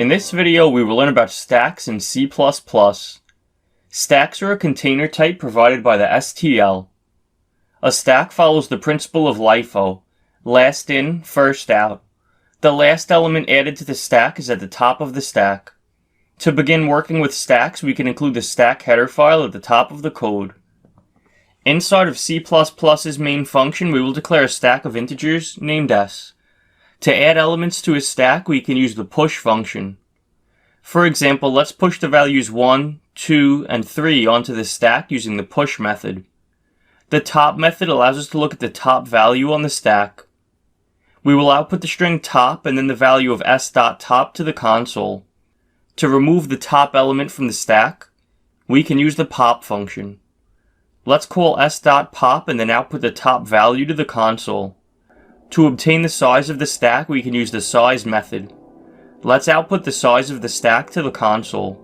In this video, we will learn about stacks in C++. Stacks are a container type provided by the STL. A stack follows the principle of LIFO, last in, first out. The last element added to the stack is at the top of the stack. To begin working with stacks, we can include the stack header file at the top of the code. Inside of C++'s main function, we will declare a stack of integers named s. To add elements to a stack, we can use the push function. For example, let's push the values 1, 2, and 3 onto the stack using the push method. The top method allows us to look at the top value on the stack. We will output the string top and then the value of s.top to the console. To remove the top element from the stack, we can use the pop function. Let's call s.pop and then output the top value to the console. To obtain the size of the stack, we can use the size method. Let's output the size of the stack to the console.